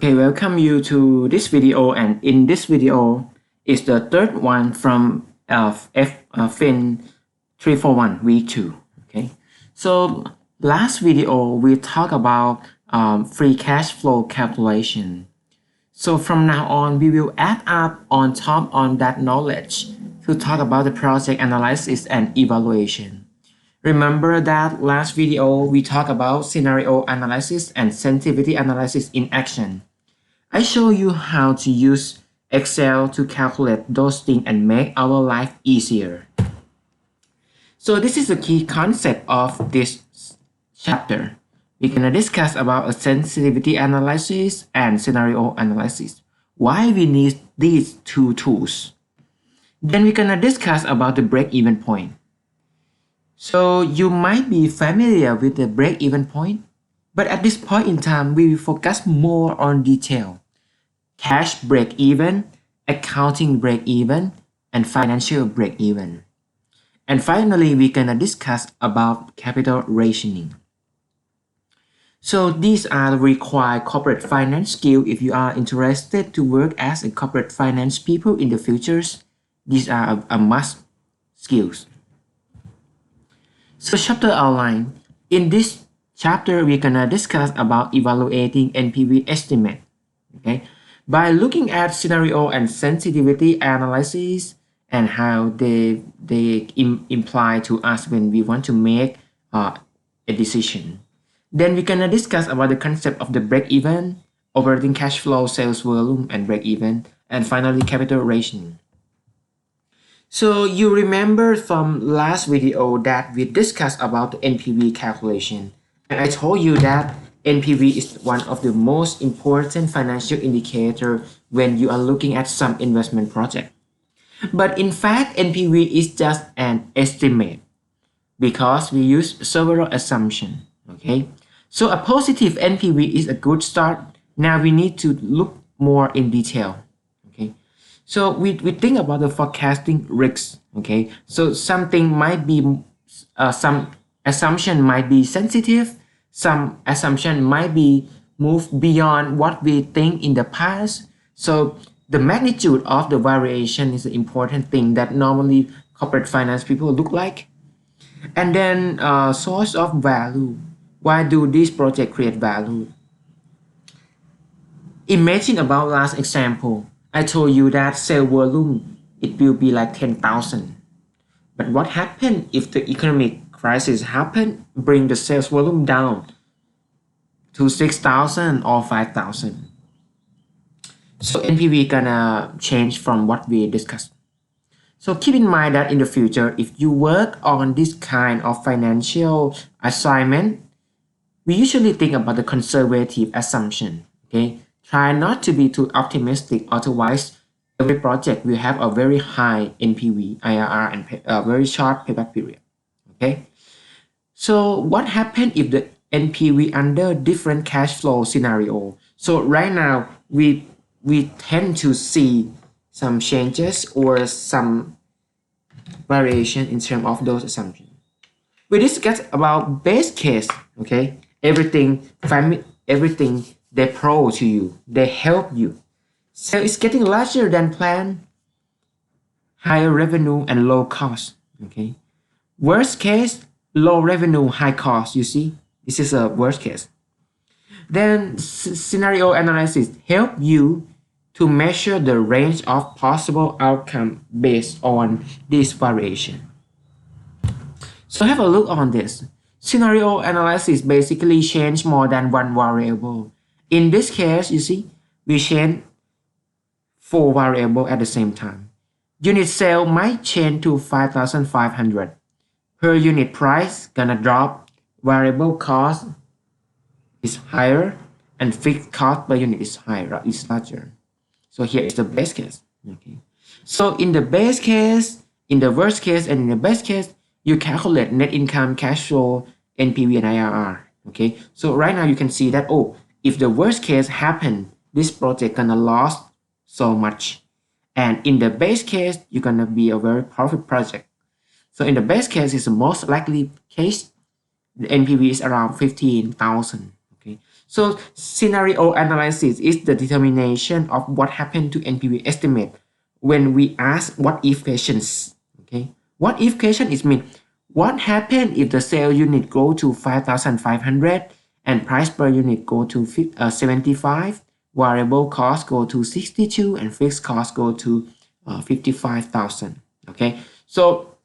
Okay, welcome you to this video, and in this video is the third one from FIN341 week 2. Okay, so last video we talked about free cash flow calculation. So from now on we will add up on top on that knowledge to talk about the project analysis and evaluation. Remember that last video we talked about scenario analysis and sensitivity analysis in action. I show you how to use Excel to calculate those things and make our life easier. So this is the key concept of this chapter. We're gonna discuss about a sensitivity analysis and scenario analysis. Why we need these two tools. Then we're gonna discuss about the break-even point. So you might be familiar with the break-even point, but at this point in time, we will focus more on detail. Cash break-even, accounting break-even, and financial break-even. And finally, we're gonna discuss about capital rationing. So these are the required corporate finance skills if you are interested to work as a corporate finance people in the futures. These are a must skills. So chapter outline. In this chapter, we're gonna discuss about evaluating NPV estimate. Okay, by looking at scenario and sensitivity analysis and how they imply to us when we want to make a decision. Then we're gonna discuss about the concept of the break-even, operating cash flow, sales volume, and break-even, and finally capital rationing. So you remember from last video that we discussed about the NPV calculation, and I told you that NPV is one of the most important financial indicator when you are looking at some investment project. But in fact, NPV is just an estimate because we use several assumptions. Okay, so a positive NPV is a good start. Now we need to look more in detail. So we think about the forecasting risks. Okay, so something might be some assumption might be sensitive, some assumption might be moved beyond what we think in the past. So the magnitude of the variation is an important thing that normally corporate finance people look like. And then source of value. Why do this project create value? Imagine about last example. I told you that sale volume, it will be like 10,000. But what happened if the economic crisis happen, bring the sales volume down to 6,000 or 5,000? So NPV gonna change from what we discussed. So keep in mind that in the future, if you work on this kind of financial assignment, we usually think about the conservative assumption. Okay. Try not to be too optimistic, otherwise every project will have a very high NPV, IRR, and a very short payback period. Okay, so what happens if the NPV under different cash flow scenario? So right now we tend to see some changes or some variation in terms of those assumptions. We discuss about base case. Okay, everything they pro to you, they help you. So it's getting larger than planned, higher revenue and low cost. Okay, worst case, low revenue, high cost. You see, this is a worst case. Then scenario analysis help you to measure the range of possible outcome based on this variation. So have a look on this. Scenario analysis basically change more than one variable. In this case, you see, we change 4 variables at the same time. Unit sale might change to 5,500. Per unit price gonna drop. Variable cost is higher, and fixed cost per unit is higher, is larger. So here is the base case. Okay. So in the base case, in the worst case, and in the best case, you calculate net income, cash flow, NPV, and IRR. Okay. So right now you can see that if the worst case happen, this project gonna lose so much. And in the base case, you're gonna be a very profit project. So in the best case, is the most likely case, the NPV is around 15,000. Okay. So scenario analysis is the determination of what happened to NPV estimate when we ask what if questions. Okay, what if question is mean what happened if the sale unit go to 5,500 and price per unit go to 75, variable cost go to 62 and fixed cost go to 55,000. Okay, so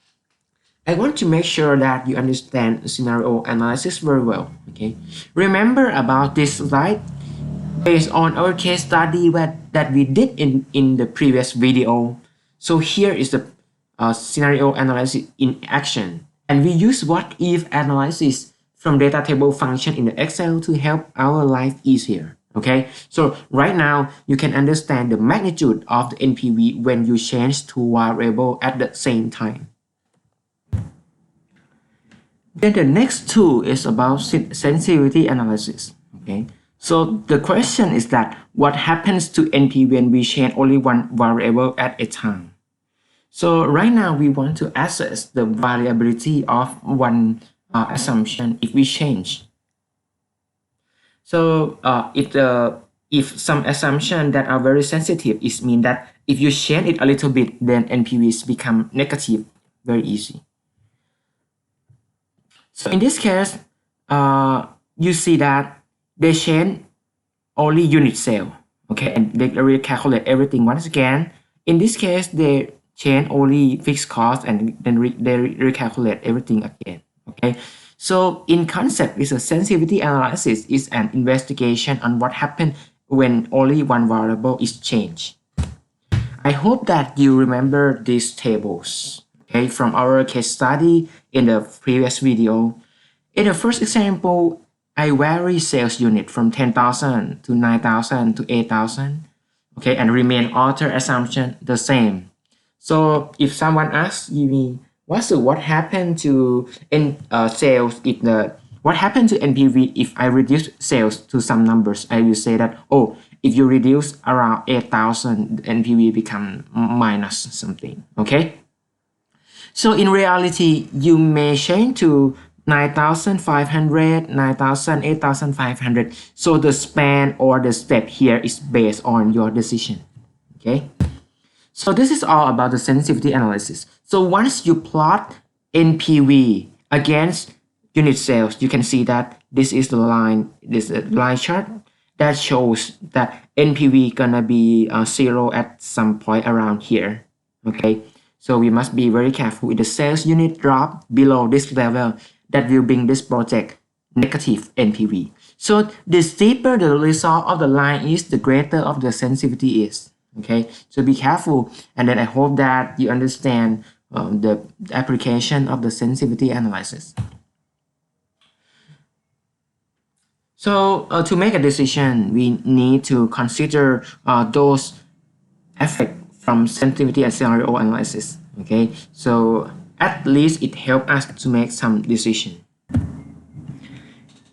I want to make sure that you understand scenario analysis very well. Okay, remember about this slide based on our case study that we did in the previous video. So here is the scenario analysis in action, and we use what if analysis from data table function in the Excel to help our life easier. Okay, so right now you can understand the magnitude of the NPV when you change two variables at the same time. Then the next tool is about sensitivity analysis. Okay, so the question is that what happens to NP when we change only one variable at a time? So right now we want to assess the variability of one assumption if we change. So if some assumption that are very sensitive, it means that if you change it a little bit, then NPVs become negative very easy. So in this case, you see that they change only unit sale, okay, and they recalculate everything once again. In this case, they change only fixed cost and then they recalculate everything again, okay. So in concept, it's a sensitivity analysis is an investigation on what happened when only one variable is changed. I hope that you remember these tables, okay, from our case study in the previous video. In the first example, I vary sales unit from 10,000 to 9,000 to 8,000, okay, and remain author assumption the same. So if someone asks me, what happened to sales if what happened to NPV if I reduce sales to some numbers? I will say that, oh, if you reduce around 8,000, NPV become minus something, okay? So in reality, you may change to 9,500, 9,000, 8,500. So the span or the step here is based on your decision, okay? So this is all about the sensitivity analysis. So once you plot NPV against unit sales, you can see that this is the line, this is a line chart that shows that NPV gonna be 0 at some point around here, okay? So we must be very careful. If the sales unit drop below this level, that will bring this project negative NPV. So the steeper the result of the line is, the greater of the sensitivity is. Okay, so be careful, and then I hope that you understand the application of the sensitivity analysis. So to make a decision, we need to consider those effects from sensitivity and scenario analysis. Okay, so at least it helps us to make some decision.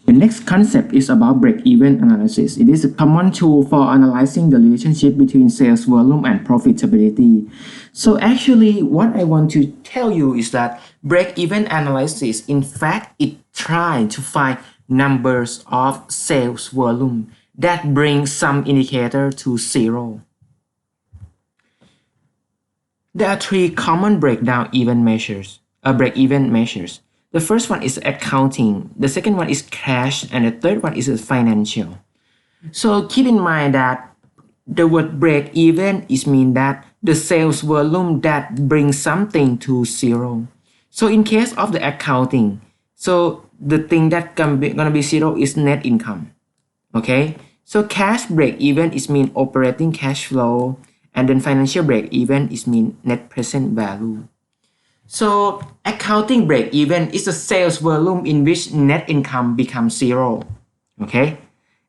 The next concept is about break-even analysis. It is a common tool for analyzing the relationship between sales volume and profitability. So actually, what I want to tell you is that break-even analysis, in fact, it tries to find numbers of sales volume that bring some indicator to 0. There are 3 common break-even measures. The first one is accounting, the second one is cash, and the third one is financial. So keep in mind that the word break even is mean that the sales volume that brings something to 0. So in case of the accounting, so the thing that gonna be 0 is net income. Okay, so cash break even is mean operating cash flow, and then financial break even is mean net present value. So accounting break even is the sales volume in which net income becomes 0. Okay,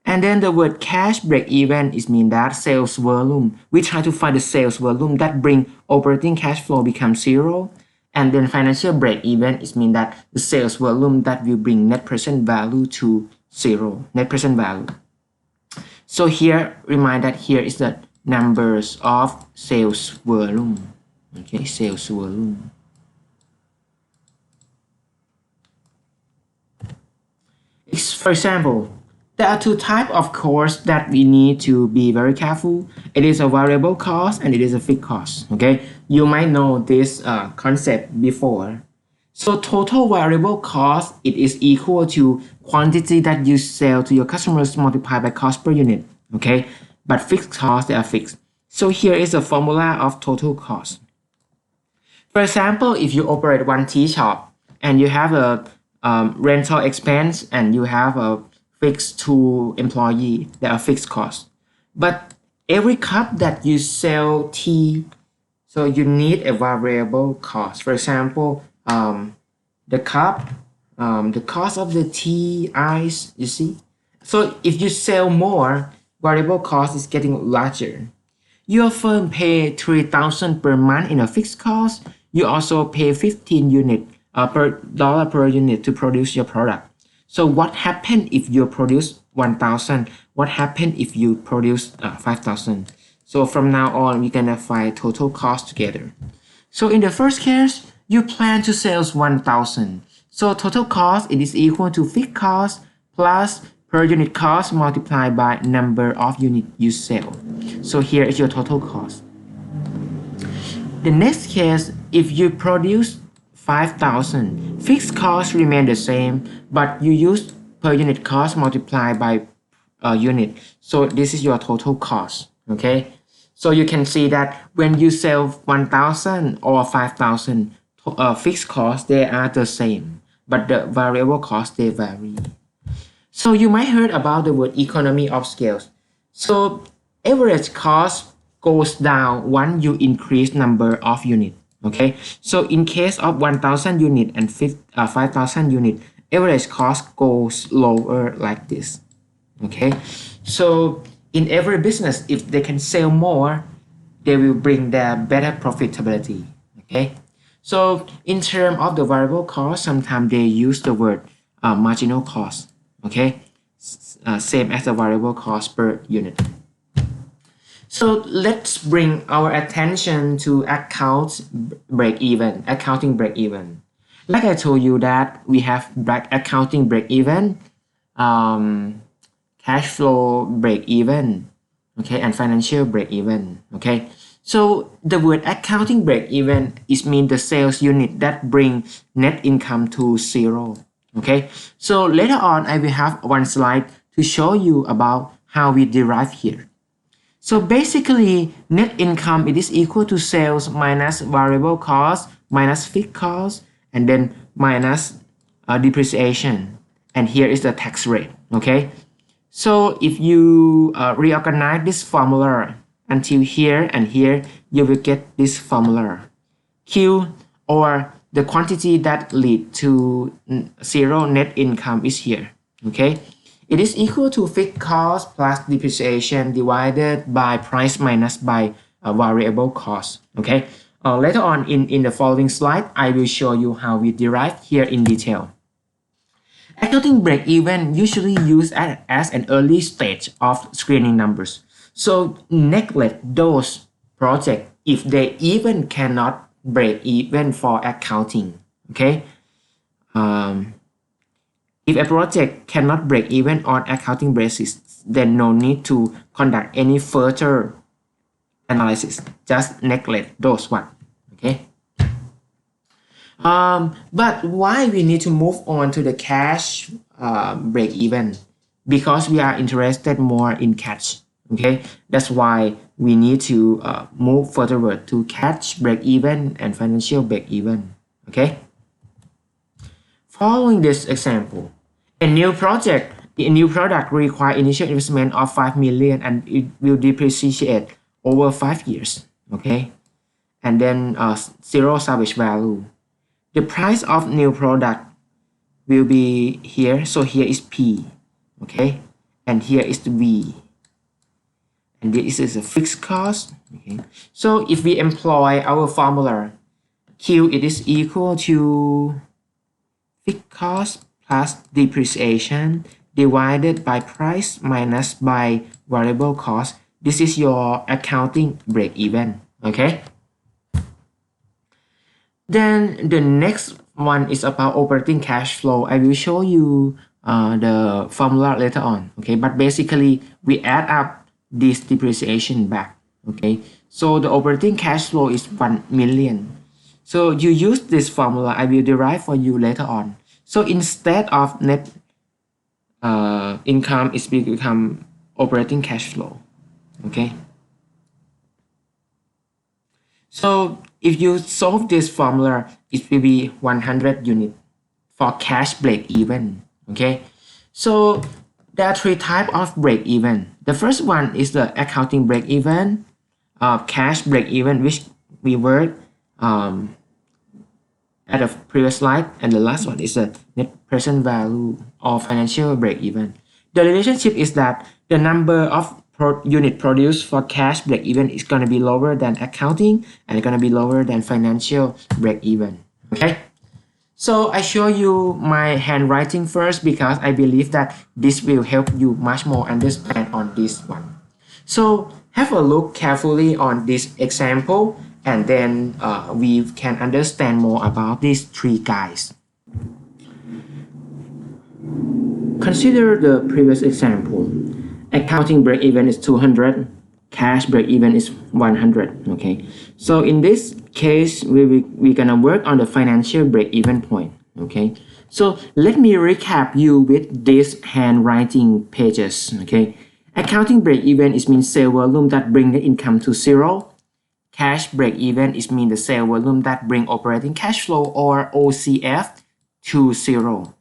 and then the word cash break even is mean that sales volume, we try to find the sales volume that bring operating cash flow becomes 0, and then financial break even is mean that the sales volume that will bring net present value to 0, net present value. So here, remind that here is the numbers of sales volume. Okay, sales volume. For example, There are two types of costs that we need to be very careful. It is a variable cost and it is a fixed cost. Okay, you might know this concept before. So total variable cost, it is equal to quantity that you sell to your customers multiplied by cost per unit. Okay, but fixed costs, they are fixed. So here is a formula of total cost. For example, if you operate one tea shop and you have a rental expense and you have a fixed to employee, there are fixed costs. But every cup that you sell tea, so you need a variable cost. For example, the cup, the cost of the tea, ice, you see. So if you sell more, variable cost is getting larger. Your firm pay 3,000 per month in a fixed cost. You also pay 15 unit per dollar per unit to produce your product. So what happens if you produce 1,000? What happens if you produce 5,000? So from now on, we're gonna find total cost together. So in the first case, you plan to sell 1,000. So total cost, it is equal to fixed cost plus per unit cost multiplied by number of units you sell. So here is your total cost. The next case, if you produce 5,000, fixed costs remain the same, but you use per unit cost multiplied by unit. So this is your total cost. Okay. So you can see that when you sell 1,000 or 5,000, fixed costs, they are the same, but the variable costs, they vary. So you might heard about the word economy of scale. So average cost goes down once you increase number of units. Okay. So in case of 1,000 unit and 5,000 unit, average cost goes lower like this. Okay. So in every business, if they can sell more, they will bring their better profitability. Okay. So in terms of the variable cost, sometimes they use the word marginal cost. Okay, same as the variable cost per unit. So let's bring our attention to accounting break even. Like I told you that we have accounting break even, cash flow break even, okay, and financial break even. Okay. So the word accounting break even is mean the sales unit that bring net income to zero. Okay, so later on I will have one slide to show you about how we derive here. So basically net income, it is equal to sales minus variable cost minus fixed cost and then minus depreciation, and here is the tax rate. Okay, so if you reorganize this formula until here and here, you will get this formula. Q, or the quantity that lead to zero net income, is here. Okay, it is equal to fixed cost plus depreciation divided by price minus by variable cost. Okay, later on in the following slide, I will show you how we derive here in detail. Accounting break-even usually used as an early stage of screening numbers. So neglect those projects if they even cannot break even for accounting. Okay, if a project cannot break even on accounting basis, then no need to conduct any further analysis. Just neglect those one. Okay. But why we need to move on to the cash break even? Because we are interested more in cash. Okay, that's why we need to move furtherward to cash break even and financial break even. Okay. Following this example, a new product require initial investment of 5 million and it will depreciate over 5 years. Okay, and then zero salvage value. The price of new product will be here. So here is P. Okay, and here is the V. And this is a fixed cost. Okay, so if we employ our formula, Q, it is equal to fixed cost plus depreciation divided by price minus by variable cost. This is your accounting break even. Okay. Then the next one is about operating cash flow. I will show you the formula later on. Okay, but basically we add up this depreciation back. Okay, so the operating cash flow is 1 million. So you use this formula, I will derive for you later on. So instead of net income, it will become operating cash flow. Okay. So if you solve this formula, it will be 100 unit for cash break even. Okay. So there are three types of break even. The first one is the accounting break even, cash break even, which we worked at the previous slide, and the last one is the net present value or financial break even. The relationship is that the number of unit produced for cash break even is going to be lower than accounting and it's going to be lower than financial break even. Okay, so I show you my handwriting first because I believe that this will help you much more understand on this one. So have a look carefully on this example, and then we can understand more about these three guys. Consider the previous example. Accounting break-even is 200, cash break-even is 100. Okay, so in this case, we're gonna work on the financial break-even point. Okay, so let me recap you with these handwriting pages. Okay, accounting break-even is means sale volume that bring the income to zero. Cash break-even is mean the sale volume that bring operating cash flow or OCF to zero.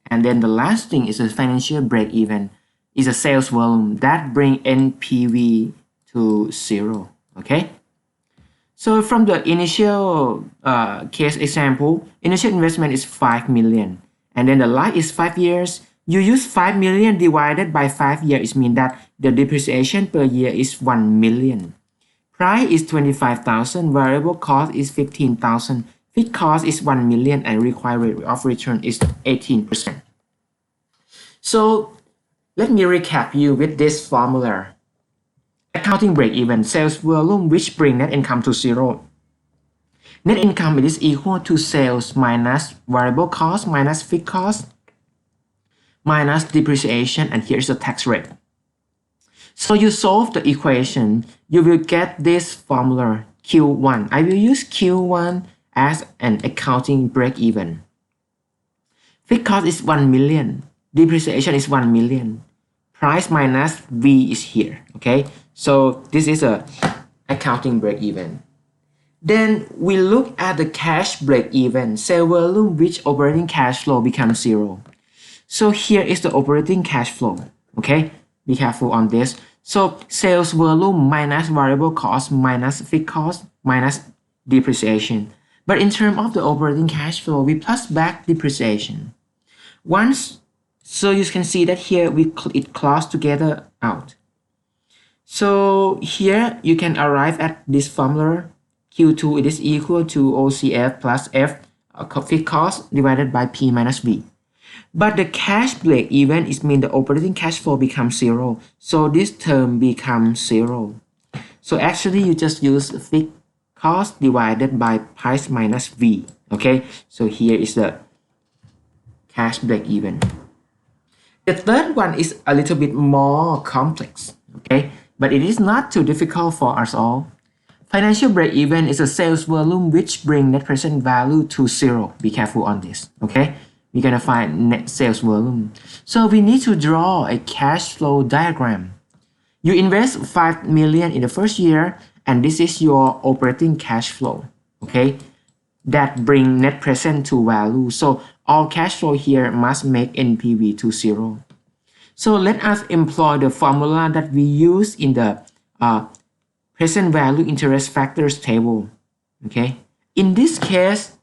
And then the last thing is the financial break-even is a sales volume that bring NPV to zero. Okay. So from the initial case example, initial investment is 5 million, and then the life is 5 years. You use 5 million divided by 5 years, it means that the depreciation per year is 1 million. Price is 25,000, variable cost is 15,000, fixed cost is 1 million, and required rate of return is 18%. So let me recap you with this formula. Accounting break-even, sales volume which bring net income to zero. Net income is equal to sales minus variable cost minus fixed cost minus depreciation, and here's the tax rate. So you solve the equation, you will get this formula Q1. I will use Q1 as an accounting break-even. Fixed cost is 1 million. Depreciation is 1 million. Price minus V is here. Okay, so this is a accounting break-even. Then we look at the cash break-even, sale volume which operating cash flow becomes zero. So here is the operating cash flow. Okay, be careful on this. So sales volume minus variable cost minus fixed cost minus depreciation. But in terms of the operating cash flow, we plus back depreciation. So you can see that here it close together out. So here you can arrive at this formula. Q2 it is equal to OCF plus F fixed cost divided by P minus V. But the cash break even is mean the operating cash flow becomes zero. So this term becomes zero. So actually you just use fixed cost divided by price minus V. Okay, so here is the cash break even. The third one is a little bit more complex. Okay, but it is not too difficult for us all. Financial break even is a sales volume which bring net present value to zero. Be careful on this. Okay, we're gonna find net sales volume. So we need to draw a cash flow diagram. You invest 5 million in the first year, and this is your operating cash flow. Okay, that bring net present to value. So all cash flow here must make NPV to zero. So let us employ the formula that we use in the present value interest factors table. Okay, in this case,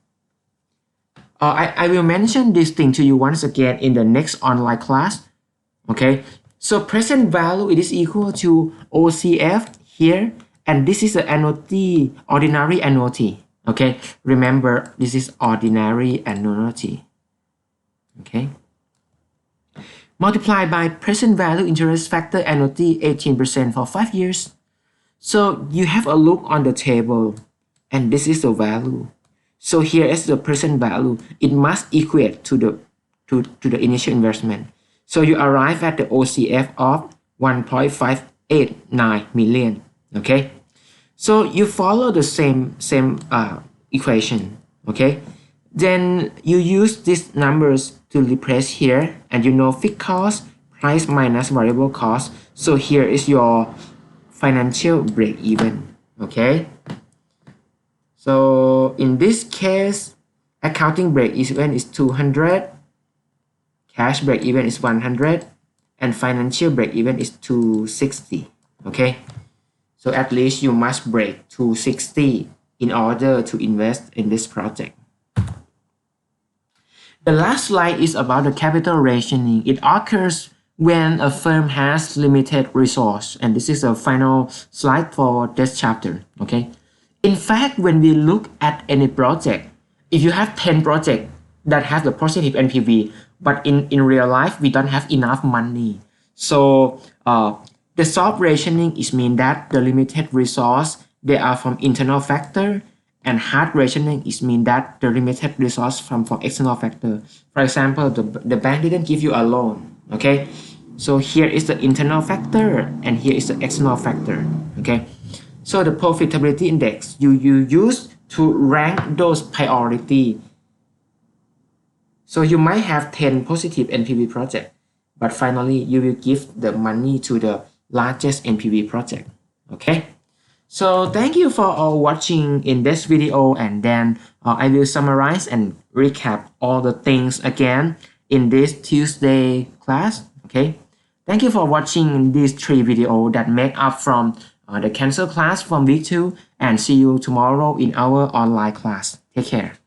I will mention this thing to you once again in the next online class. Okay, so present value it is equal to OCF here, and this is the annuity, ordinary annuity. Okay, remember this is ordinary annuity. Okay, multiply by present value interest factor annuity 18% for 5 years. So you have a look on the table, and this is the value. So here is the present value. It must equate to the to the initial investment. So you arrive at the OCF of 1.589 million. Okay, so you follow the same equation. Okay, then you use these numbers to replace here, and you know fixed cost price minus variable cost. So here is your financial break even. Okay, so in this case, accounting break even is 200, cash break even is 100, and financial break even is 260. Okay, so at least you must break 260 in order to invest in this project. The last slide is about the capital rationing. It occurs when a firm has limited resource, and this is the final slide for this chapter. Okay, in fact, when we look at any project, if you have 10 projects that have the positive NPV, but in real life we don't have enough money, so the soft rationing is mean that the limited resource they are from internal factor, and hard rationing is mean that the limited resource from external factor. For example, the bank didn't give you a loan. Okay, so here is the internal factor and here is the external factor. Okay, so the profitability index you use to rank those priority. So you might have 10 positive NPV projects, but finally you will give the money to the largest NPV project. Okay, so thank you for watching in this video, and then I will summarize and recap all the things again in this Tuesday class. Okay, thank you for watching these 3 videos that make up from the cancel class from week 2, and see you tomorrow in our online class. Take care.